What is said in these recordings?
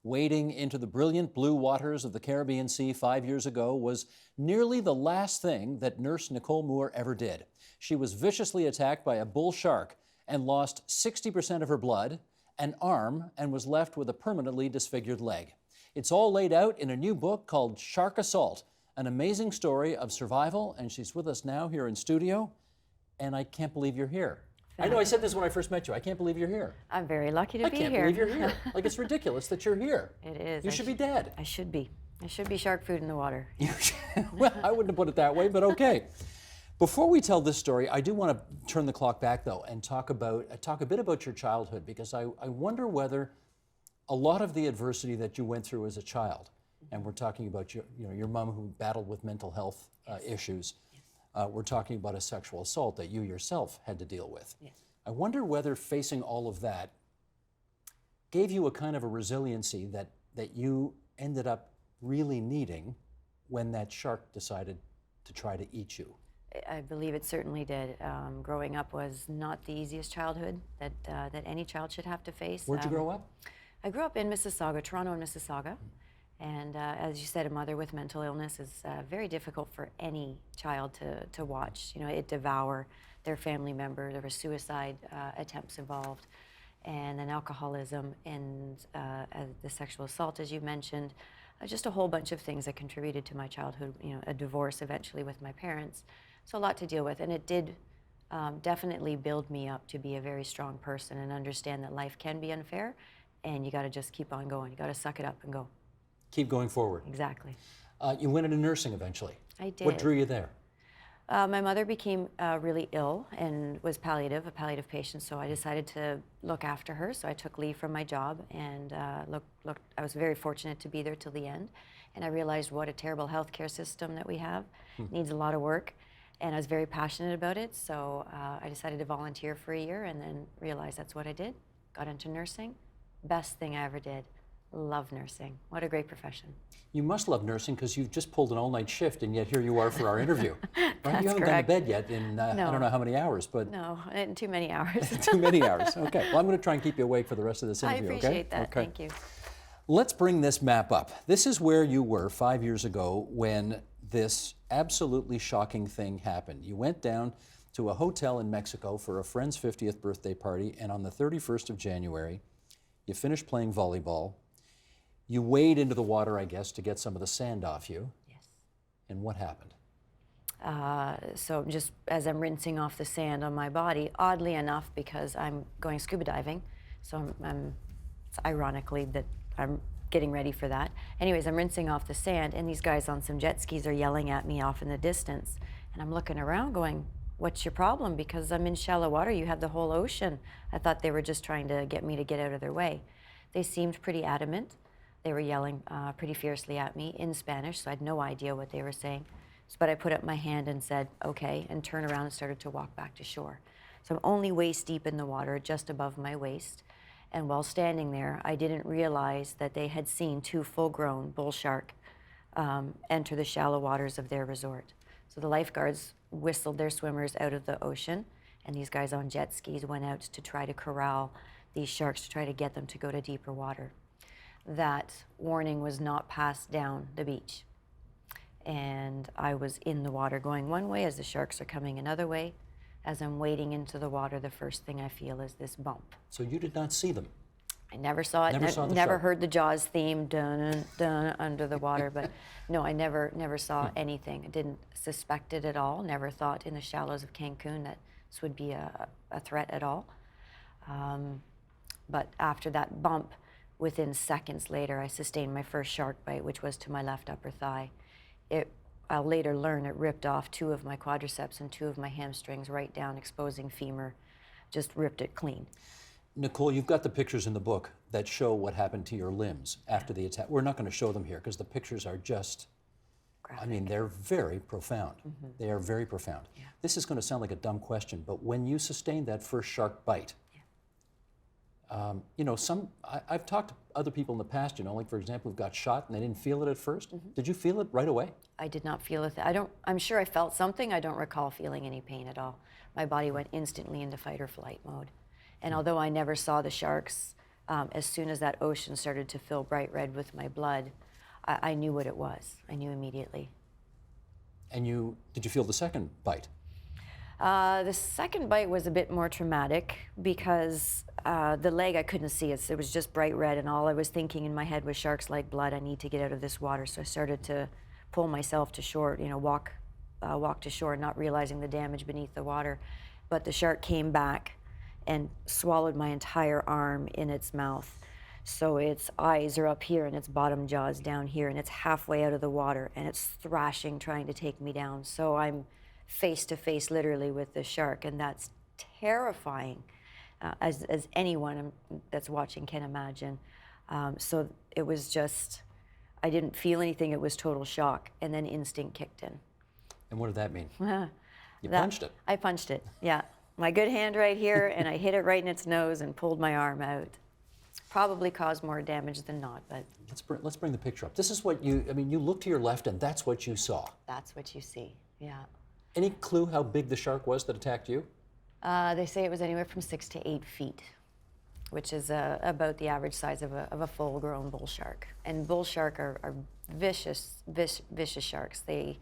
Wading into the brilliant blue waters of the Caribbean Sea 5 years ago was nearly the last thing that nurse Nicole Moore ever did. She was viciously attacked by a bull shark and lost 60% of her blood, an arm, and was left with a permanently disfigured leg. It's all laid out in a new book called Shark Assault, an amazing story of survival, and she's with us now here in studio, and I can't believe you're here. I know I said this when I first met you. I can't believe you're here. I'm very lucky to be here. I can't believe you're here. Like, it's ridiculous that you're here. It is. You should be dead. I should be. I should be shark food in the water. Well, I wouldn't have put it that way, but okay. Before we tell this story, I do want to turn the clock back, though, and talk a bit about your childhood, because I wonder whether a lot of the adversity that you went through as a child, and we're talking about your mom who battled with mental health issues. We're talking about a sexual assault that you yourself had to deal with. Yes. I wonder whether facing all of that gave you a kind of a resiliency that you ended up really needing when that shark decided to try to eat you. I believe it certainly did. Growing up was not the easiest childhood that any child should have to face. Where'd you grow up? I grew up in Mississauga, Toronto and Mississauga. And as you said, a mother with mental illness is very difficult for any child to watch. You know, it devour their family member. There were suicide attempts involved, and then alcoholism, and the sexual assault, as you mentioned. Just a whole bunch of things that contributed to my childhood. You know, a divorce eventually with my parents. So a lot to deal with, and it did definitely build me up to be a very strong person and understand that life can be unfair, and you got to just keep on going. You got to suck it up and go. Keep going forward. Exactly. You went into nursing eventually. I did. What drew you there? My mother became really ill and was a palliative patient, so I decided to look after her. So I took leave from my job and looked. I was very fortunate to be there till the end, and I realized what a terrible healthcare system that we have. It needs a lot of work, and I was very passionate about it. So I decided to volunteer for a year, and then realized that's what I did. Got into nursing. Best thing I ever did. Love nursing. What a great profession. You must love nursing because you've just pulled an all-night shift, and yet here you are for our interview. Right? That's You haven't correct. gone to bed yet in I don't know how many hours, but No, in too many hours. too many hours. Okay. Well, I'm going to try and keep you awake for the rest of this I interview. appreciate that. Okay. Thank you. Let's bring this map up. This is where you were 5 years ago when this absolutely shocking thing happened. You went down to a hotel in Mexico for a friend's 50th birthday party, and on the 31st of January, you finished playing volleyball. You wade into the water, I guess, to get some of the sand off you. Yes. And what happened? So just as I'm rinsing off the sand on my body, oddly enough, because I'm going scuba diving, so it's ironically that I'm getting ready for that. Anyways, I'm rinsing off the sand, and these guys on some jet skis are yelling at me off in the distance. And I'm looking around going, what's your problem? Because I'm in shallow water, you have the whole ocean. I thought they were just trying to get me to get out of their way. They seemed pretty adamant. They were yelling pretty fiercely at me in Spanish, so I had no idea what they were saying. But I put up my hand and said, okay, and turned around and started to walk back to shore. So I'm only waist deep in the water, just above my waist. And while standing there, I didn't realize that they had seen two full-grown bull shark enter the shallow waters of their resort. So the lifeguards whistled their swimmers out of the ocean, and these guys on jet skis went out to try to corral these sharks to try to get them to go to deeper water. That warning was not passed down the beach. And I was in the water going one way as the sharks are coming another way. As I'm wading into the water, the first thing I feel is this bump. So you did not see them? I never saw it. Never Never heard the Jaws theme dun, dun, under the water, but no, I never saw anything. I didn't suspect it at all. Never thought in the shallows of Cancun that this would be a threat at all. But after that bump, within seconds later, I sustained my first shark bite, which was to my left upper thigh. I'll later learn it ripped off 2 of my quadriceps and 2 of my hamstrings right down, exposing femur, just ripped it clean. Nicole, you've got the pictures in the book that show what happened to your limbs after the attack. We're not going to show them here because the pictures are just, Graphic. I mean, they're very profound. They are very profound. Yeah. This is going to sound like a dumb question, but when you sustained that first shark bite, you know, I've talked to other people in the past, you know, like for example, who've got shot and they didn't feel it at first. Did you feel it right away? I did not feel it. I'm sure I felt something. I don't recall feeling any pain at all. My body went instantly into fight or flight mode. And although I never saw the sharks As soon as that ocean started to fill bright red with my blood, I knew what it was. I knew immediately. And did you feel the second bite? The second bite was a bit more traumatic because the leg, I couldn't see it. It was just bright red, and all I was thinking in my head was sharks like blood. I need to get out of this water. So I started to pull myself to shore, walk to shore, not realizing the damage beneath the water. But the shark came back and swallowed my entire arm in its mouth. So its eyes are up here and its bottom jaw is down here, and it's halfway out of the water, and it's thrashing, trying to take me down. So I'm face to face literally with the shark, and that's terrifying, as anyone that's watching can imagine. So it was just, I didn't feel anything. It was total shock, and then instinct kicked in. And what did that mean? You punched it. I punched it, yeah. My good hand right here, and I hit it right in its nose and pulled my arm out. It's probably caused more damage than not, but let's bring the picture up. This is what you look to your left, and that's what you saw. that's what you see, yeah. Any clue how big the shark was that attacked you? They say it was anywhere from 6 to 8 feet, which is about the average size of a full-grown bull shark. And bull shark are vicious sharks. They,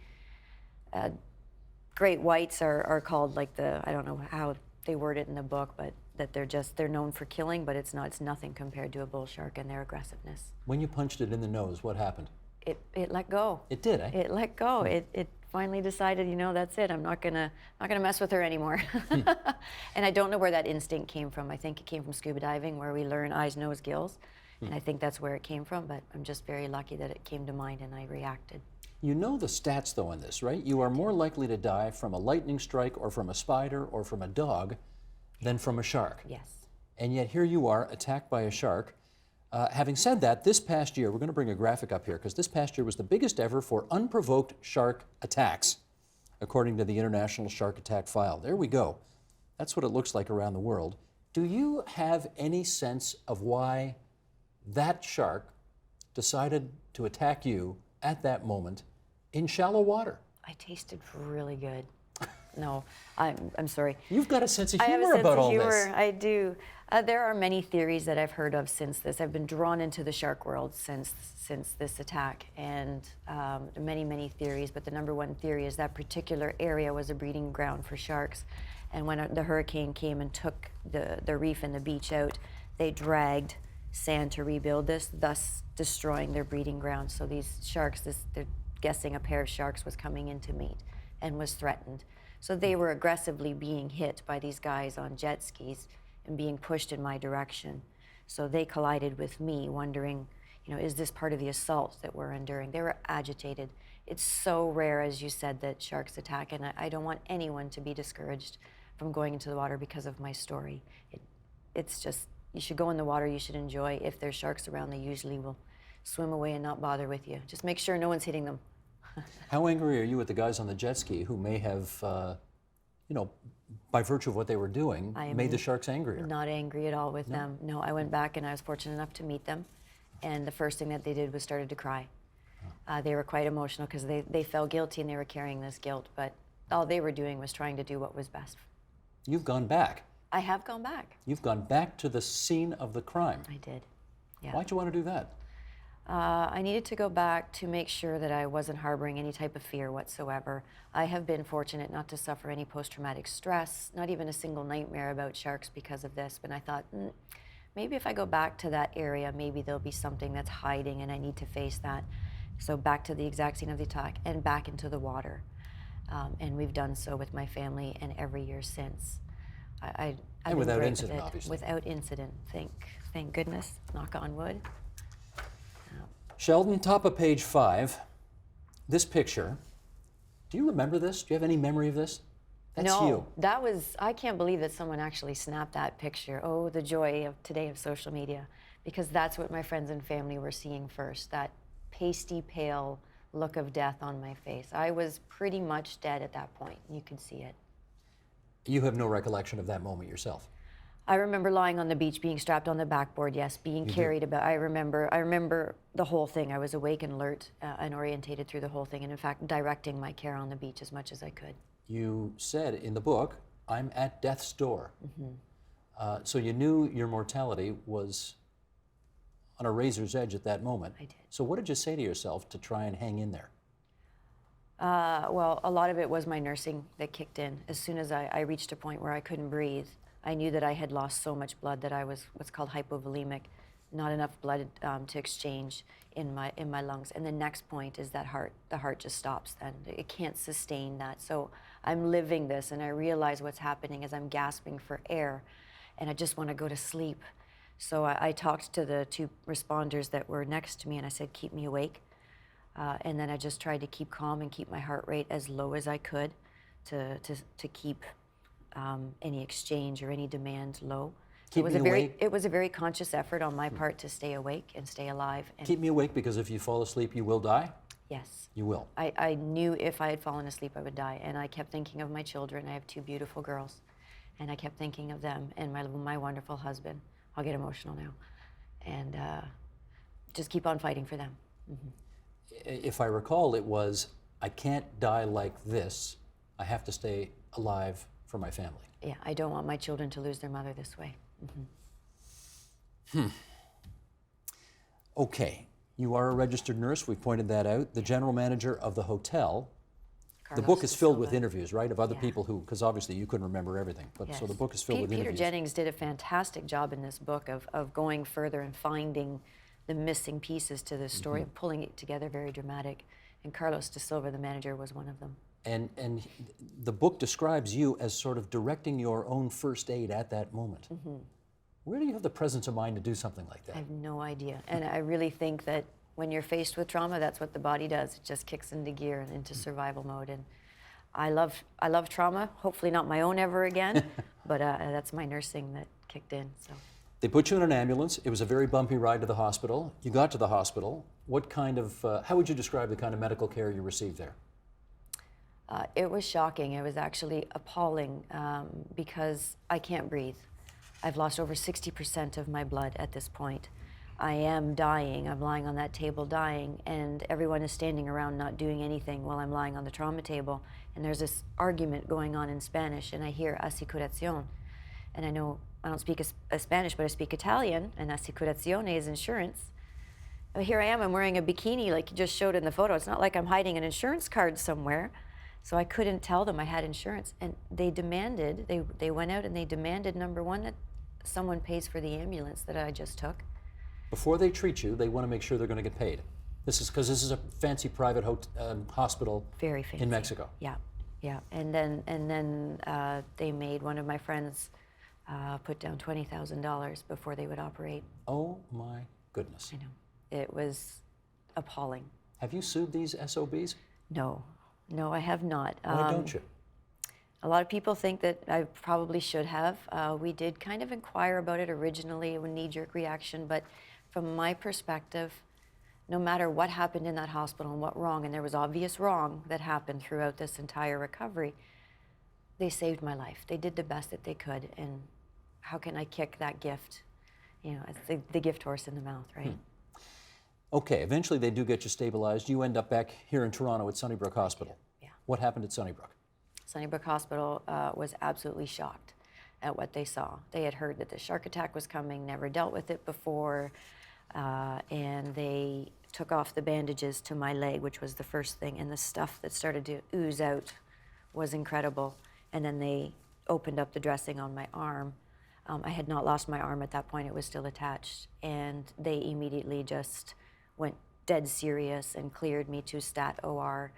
great whites are called like I don't know how they word it in the book, but that they're known for killing, but it's nothing compared to a bull shark and their aggressiveness. When you punched it in the nose, what happened? It let go. It did, eh? It let go. It finally decided, that's it. I'm not gonna mess with her anymore. And I don't know where that instinct came from. I think it came from scuba diving, where we learn eyes, nose, gills, and I think that's where it came from. But I'm just very lucky that it came to mind and I reacted. You know the stats though in this, right? You are more likely to die from a lightning strike or from a spider or from a dog than from a shark. Yes. And yet here you are attacked by a shark. Having said that, this past year, we're going to bring a graphic up here because this past year was the biggest ever for unprovoked shark attacks, according to the International Shark Attack File. There we go. That's what it looks like around the world. Do you have any sense of why that shark decided to attack you at that moment in shallow water? I tasted really good. No, I'm sorry. You've got a sense of I have a humor sense about of all humor. this. I do. There are many theories that I've heard of since this. I've been drawn into the shark world since this attack, and many theories. But the number one theory is that particular area was a breeding ground for sharks. And when the hurricane came and took the reef and the beach out, they dragged sand to rebuild this, thus destroying their breeding ground. So these sharks, they're guessing a pair of sharks was coming in to mate and was threatened. So they were aggressively being hit by these guys on jet skis and being pushed in my direction. So they collided with me, wondering, is this part of the assault that we're enduring? They were agitated. It's so rare, as you said, that sharks attack, and I don't want anyone to be discouraged from going into the water because of my story. It's just, you should go in the water, you should enjoy. If there's sharks around, they usually will swim away and not bother with you. Just make sure no one's hitting them. How angry are you at the guys on the jet ski who may have, by virtue of what they were doing, made the sharks angrier? Not angry at all with them. No, I went back and I was fortunate enough to meet them. And the first thing that they did was started to cry. They were quite emotional because they felt guilty and they were carrying this guilt. But all they were doing was trying to do what was best. You've gone back. I have gone back. You've gone back to the scene of the crime. I did, yeah. Why'd you want to do that? I needed to go back to make sure that I wasn't harboring any type of fear whatsoever. I have been fortunate not to suffer any post-traumatic stress, not even a single nightmare about sharks because of this. But I thought, maybe if I go back to that area, maybe there'll be something that's hiding and I need to face that. So back to the exact scene of the attack and back into the water. And we've done so with my family and every year since. I've and been without great incident, with it. obviously. Without incident, thank goodness, knock on wood. Sheldon, top of page 5, this picture. Do you remember this? Do you have any memory of this? That's no, you. That was, I can't believe that someone actually snapped that picture. Oh, the joy of today of social media, because that's what my friends and family were seeing first, that pasty pale look of death on my face. I was pretty much dead at that point. You could see it. You have no recollection of that moment yourself? I remember lying on the beach, being strapped on the backboard, yes, being carried about. I remember the whole thing. I was awake and alert and orientated through the whole thing, and in fact, directing my care on the beach as much as I could. You said in the book, I'm at death's door. So you knew your mortality was on a razor's edge at that moment. I did. So what did you say to yourself to try and hang in there? Well, a lot of it was my nursing that kicked in. As soon as I reached a point where I couldn't breathe, I knew that I had lost so much blood that I was what's called hypovolemic, not enough blood to exchange in my lungs. And the next point is that the heart just stops then. It can't sustain that. So I'm living this, and I realize what's happening as I'm gasping for air, and I just want to go to sleep. So I talked to the two responders that were next to me, and I said, keep me awake. And then I just tried to keep calm and keep my heart rate as low as I could to keep any exchange or any demand low. Keep me awake? It was a very conscious effort on my part to stay awake and stay alive. And Keep me awake because if you fall asleep, you will die? yes. You will. I knew if I had fallen asleep, I would die. And I kept thinking of my children. I have two beautiful girls. And I kept thinking of them and my wonderful husband. I'll get emotional now. And just keep on fighting for them. Mm-hmm. If I recall, it was, I can't die like this. I have to stay alive for my family. Yeah, I don't want my children to lose their mother this way. Mm-hmm. Okay, you are a registered nurse. We pointed that out. The general manager of the hotel. The Carlos book is de filled Silva. with interviews, right, of other Yeah. people who, because obviously you couldn't remember everything, but Yes. so the book is filled with Peter interviews. Jennings did a fantastic job in this book of going further and finding the missing pieces to the story and pulling it together, very dramatic. And Carlos de Silva, the manager, was one of them. And the book describes you as sort of directing your own first aid at that moment. Where do you have the presence of mind to do something like I that? have no idea. And I really think that when you're faced with trauma, that's what the body does. It just kicks into gear and into survival mode. And I love trauma, hopefully not my own ever again, but that's my nursing that kicked in. So. They put you in an ambulance. It was a very bumpy ride to the hospital. You got to the hospital. What kind of, how would you describe the kind of medical care you received there? It was shocking. It was actually appalling because I can't breathe. I've lost over 60% of my blood at this point. I am dying. I'm lying on that table dying, and everyone is standing around not doing anything while I'm lying on the trauma table. And there's this argument going on in Spanish, and I hear assicuración. And I know I don't speak Spanish, but I speak Italian, and assicurazione is insurance. But here I am, I'm wearing a bikini like you just showed in the photo. It's not like I'm hiding an insurance card somewhere. So I couldn't tell them I had insurance. And they demanded, they went out and they demanded, number one, that someone pays for the ambulance that I just took. Before they treat you, they want to make sure they're going to get paid. This is because this is a fancy private hospital Very fancy. in Mexico. Yeah, yeah. And then they made one of my friends put down $20,000 before they would operate. Oh my goodness. I know. It was appalling. Have you sued these SOBs? No, I have not. Why don't you? A lot of people think that I probably should have. We did kind of inquire about it originally, a knee-jerk reaction, but from my perspective, no matter what happened in that hospital and what wrong, and there was obvious wrong that happened throughout this entire recovery, they saved my life. They did the best that they could, and how can I kick that gift? You know, it's the gift horse in the mouth, right? Okay, eventually they do get you stabilized. You end up back here in Toronto at Sunnybrook Hospital. Yeah. What happened at Sunnybrook? Sunnybrook Hospital was absolutely shocked at what they saw. They had heard that the shark attack was coming, never dealt with it before, and they took off the bandages to my leg, which was the first thing, and the stuff that started to ooze out was incredible. And then they opened up the dressing on my arm. I had not lost my arm at that point, it was still attached, and they immediately just went dead serious and cleared me to stat OR.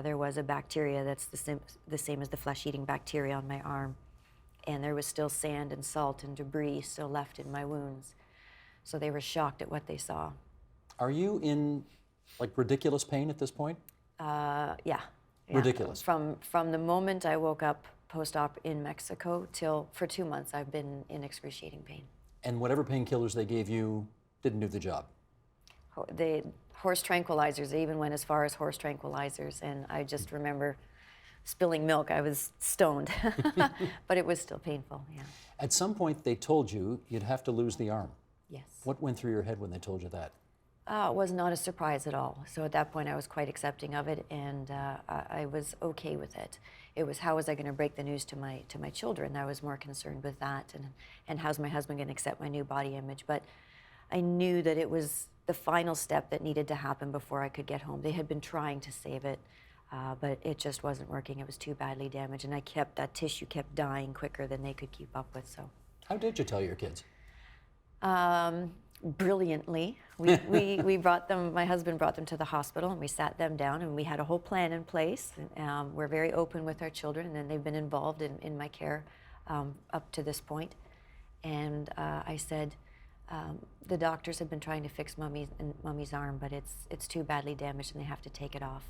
There was a bacteria that's the same as the flesh-eating bacteria on my arm, and there was still sand and salt and debris still left in my wounds. So they were shocked at what they saw. Are you in like ridiculous pain at this point? Yeah. Ridiculous. From the moment I woke up post-op in Mexico till for 2 months, I've been in excruciating pain. And whatever painkillers they gave you didn't do the job? The horse tranquilizers, they even went as far as horse tranquilizers, and I just remember spilling milk. I was stoned, but it was still painful, yeah. At some point they told you you'd have to lose the arm. Yes. What went through your head when they told you that? It was not a surprise at all. So at that point I was quite accepting of it, and I was okay with it. It was how was I going to break the news to my children. I was more concerned with that, and how's my husband going to accept my new body image. But I knew that it was the final step that needed to happen before I could get home. They had been trying to save it, but it just wasn't working. It was too badly damaged, and that tissue kept dying quicker than they could keep up with. So, How did you tell your kids? Brilliantly, we brought them. My husband brought them to the hospital, and we sat them down, and we had a whole plan in place. We're very open with our children, and they've been involved in my care up to this point. And I said, the doctors have been trying to fix Mummy's arm, but it's too badly damaged, and they have to take it off.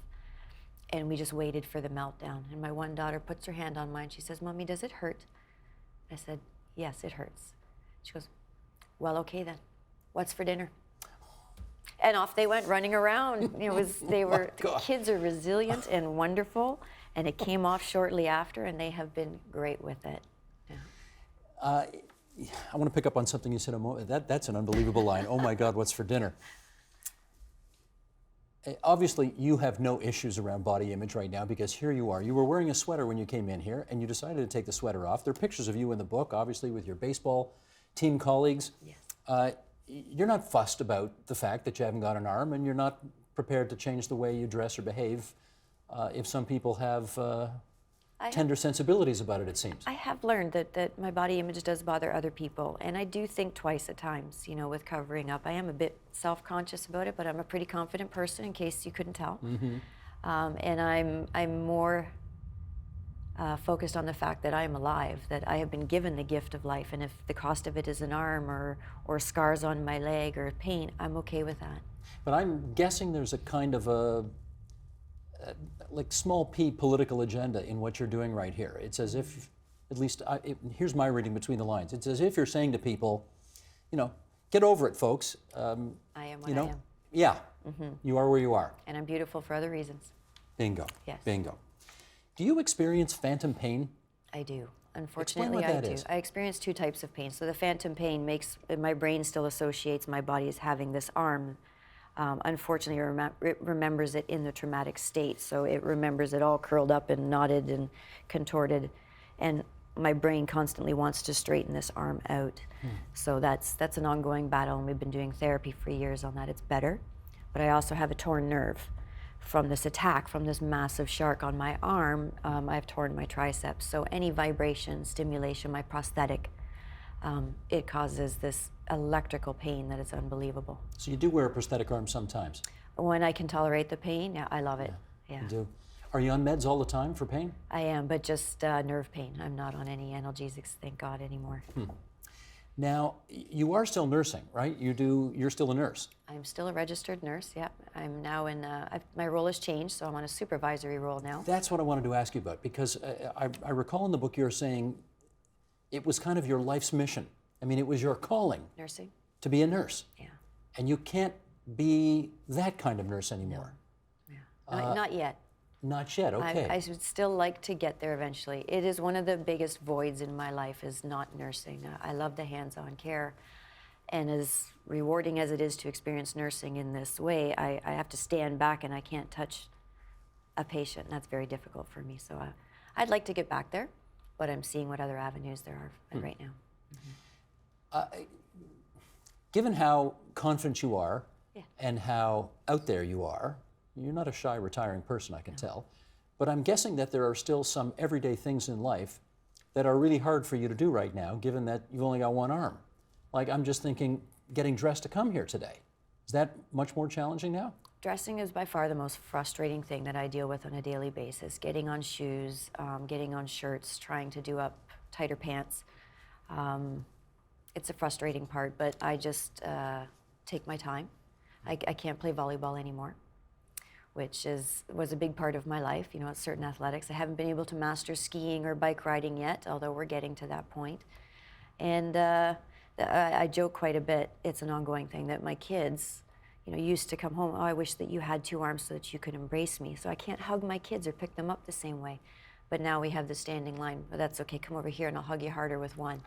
And we just waited for the meltdown. And my one daughter puts her hand on mine. She says, "Mommy, does it hurt?" I said, "Yes, it hurts." She goes, "Well, okay then. What's for dinner?" And off they went running around. The kids are resilient and wonderful, and it came off shortly after, and they have been great with it. Yeah. I want to pick up on something you said a moment. That's an unbelievable line. Oh my God, what's for dinner? Obviously, you have no issues around body image right now because here you are. You were wearing a sweater when you came in here, and you decided to take the sweater off. There are pictures of you in the book, obviously, with your baseball team colleagues. Yes. You're not fussed about the fact that you haven't got an arm, and you're not prepared to change the way you dress or behave if some people have tender sensibilities about it, it seems. I have learned that my body image does bother other people, and I do think twice at times, with covering up. I am a bit self-conscious about it, but I'm a pretty confident person, in case you couldn't tell. Mm-hmm. And I'm more focused on the fact that I am alive, that I have been given the gift of life, and if the cost of it is an arm or scars on my leg or pain, I'm okay with that. But I'm guessing there's a kind of like small p political agenda in what you're doing right here. It's as if, at least, here's my reading between the lines. It's as if you're saying to people, get over it, folks. I am what I am. Yeah, you are where you are. And I'm beautiful for other reasons. Bingo. Yes. Bingo. Do you experience phantom pain? I do. Unfortunately, Explain what I that do. is. I experience two types of pain. So the phantom pain makes my brain still associates my body as having this arm. Unfortunately, it remembers it in the traumatic state. So it remembers it all curled up and knotted and contorted. And my brain constantly wants to straighten this arm out. So that's an ongoing battle, and we've been doing therapy for years on that. It's better. But I also have a torn nerve from this attack, from this massive shark on my arm. I've torn my triceps. So any vibration, stimulation, my prosthetic, it causes this electrical pain that is unbelievable. So you do wear a prosthetic arm sometimes? When I can tolerate the pain, yeah, I love it. Yeah. You do. Are you on meds all the time for pain? I am, but just nerve pain. I'm not on any analgesics, thank God, anymore. Now, you are still nursing, right? You're still a nurse. I'm still a registered nurse, yeah. I'm now in, my role has changed, so I'm on a supervisory role now. That's what I wanted to ask you about, because I recall in the book you're saying it was kind of your life's mission. I mean, it was your calling. Nursing? To be a nurse. Yeah. And you can't be that kind of nurse anymore. No. Yeah. Not yet. Not yet, okay. I would still like to get there eventually. It is one of the biggest voids in my life is not nursing. I love the hands-on care. And as rewarding as it is to experience nursing in this way, I have to stand back and I can't touch a patient. And that's very difficult for me. So I'd like to get back there, but I'm seeing what other avenues there are right now. Given how confident you are Yeah. and how out there you are, you're not a shy, retiring person, I can tell, but I'm guessing that there are still some everyday things in life that are really hard for you to do right now, given that you've only got one arm. Like, I'm just thinking, getting dressed to come here today. Is that much more challenging now? Dressing is by far the most frustrating thing that I deal with on a daily basis. Getting on shoes, getting on shirts, trying to do up tighter pants. It's a frustrating part, but I just take my time. I can't play volleyball anymore, which was a big part of my life, at certain athletics. I haven't been able to master skiing or bike riding yet, although we're getting to that point. And I joke quite a bit. It's an ongoing thing that my kids, used to come home, "Oh, I wish that you had two arms so that you could embrace me." So I can't hug my kids or pick them up the same way. But now we have the standing line. But that's okay, come over here and I'll hug you harder with one.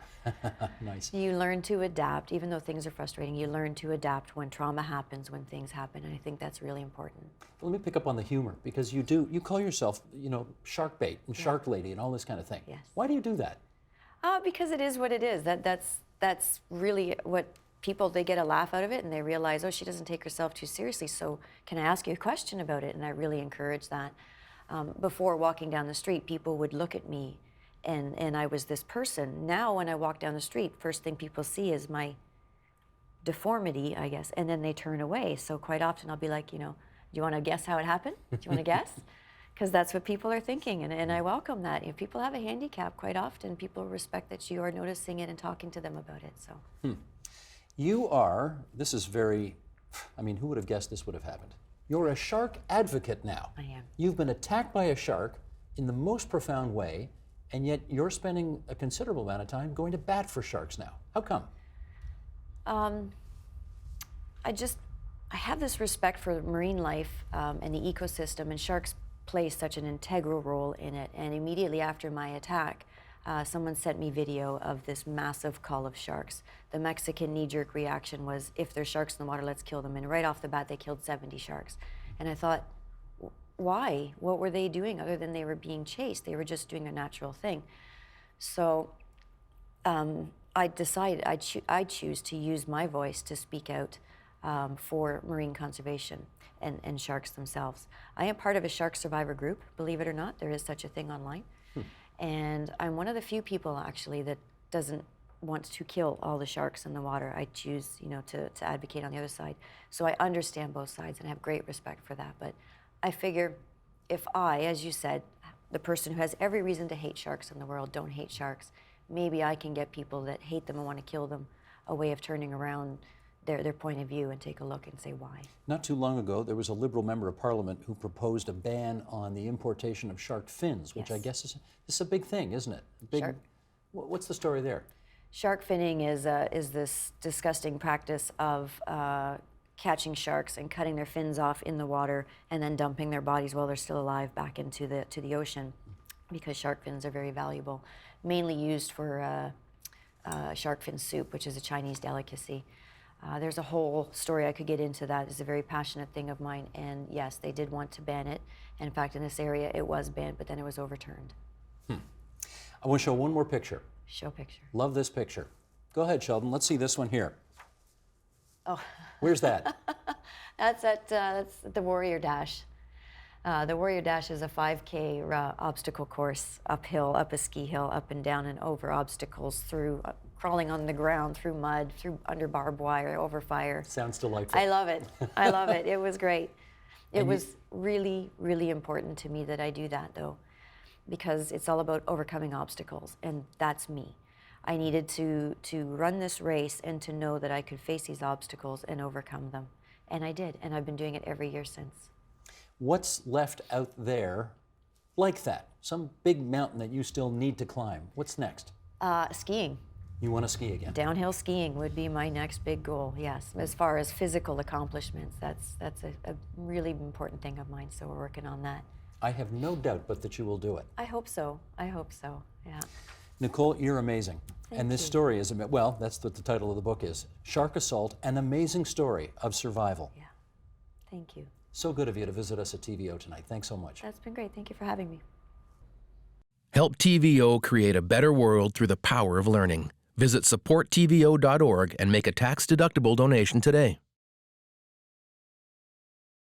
Nice. You learn to adapt, even though things are frustrating, you learn to adapt when trauma happens, when things happen, and I think that's really important. Let me pick up on the humor, because you call yourself, shark bait and shark lady and all this kind of thing. Yes. Why do you do that? Because it is what it is. That's really what people, they get a laugh out of it and they realize, oh, she doesn't take herself too seriously, so can I ask you a question about it? And I really encourage that. Before walking down the street, people would look at me and I was this person. Now when I walk down the street, first thing people see is my deformity, I guess, and then they turn away. So quite often I'll be like, do you want to guess how it happened? Do you want to guess? Because that's what people are thinking, and I welcome that. If people have a handicap, quite often people respect that you are noticing it and talking to them about it. So, You are, this is very, who would have guessed this would have happened? You're a shark advocate now. I am. You've been attacked by a shark in the most profound way, and yet you're spending a considerable amount of time going to bat for sharks now. How come? I have this respect for marine life and the ecosystem, and sharks play such an integral role in it. And immediately after my attack, someone sent me video of this massive cull of sharks. The Mexican knee-jerk reaction was, if there's sharks in the water, let's kill them. And right off the bat, they killed 70 sharks. And I thought, why? What were they doing other than they were being chased? They were just doing a natural thing. So I decided I choose to use my voice to speak out for marine conservation and sharks themselves. I am part of a shark survivor group, believe it or not. There is such a thing online. And I'm one of the few people actually that doesn't want to kill all the sharks in the water. I choose, to advocate on the other side. So I understand both sides and I have great respect for that. But I figure if I, as you said, the person who has every reason to hate sharks in the world, don't hate sharks, maybe I can get people that hate them and want to kill them a way of turning around their point of view and take a look and say why. Not too long ago, there was a Liberal member of Parliament who proposed a ban on the importation of shark fins, which I guess is a big thing, isn't it? Sure. What's the story there? Shark finning is this disgusting practice of catching sharks and cutting their fins off in the water and then dumping their bodies while they're still alive back into the ocean, because shark fins are very valuable, mainly used for shark fin soup, which is a Chinese delicacy. There's a whole story I could get into that. It's a very passionate thing of mine, and yes, they did want to ban it. And in fact, in this area, it was banned, but then it was overturned. I want to show one more picture. Show picture. Love this picture. Go ahead, Sheldon. Let's see this one here. Oh. Where's that? That's the Warrior Dash. The Warrior Dash is a 5K obstacle course, uphill, up a ski hill, up and down and over obstacles, through crawling on the ground, through mud, through under barbed wire, over fire. Sounds delightful. I love it. I love it. It was great. It was really, really important to me that I do that, though, because it's all about overcoming obstacles, and that's me. I needed to run this race and to know that I could face these obstacles and overcome them, and I did, and I've been doing it every year since. What's left out there like that? Some big mountain that you still need to climb. What's next? Skiing. You want to ski again? Downhill skiing would be my next big goal, yes. As far as physical accomplishments, that's a really important thing of mine, so we're working on that. I have no doubt but that you will do it. I hope so. I hope so, yeah. Nicole, you're amazing. Thank this you. story is, well, that's what the title of the book is. Shark Assault, an amazing story of survival. Yeah, thank you. So good of you to visit us at TVO tonight. Thanks so much. That's been great. Thank you for having me. Help TVO create a better world through the power of learning. Visit supporttvo.org and make a tax-deductible donation today.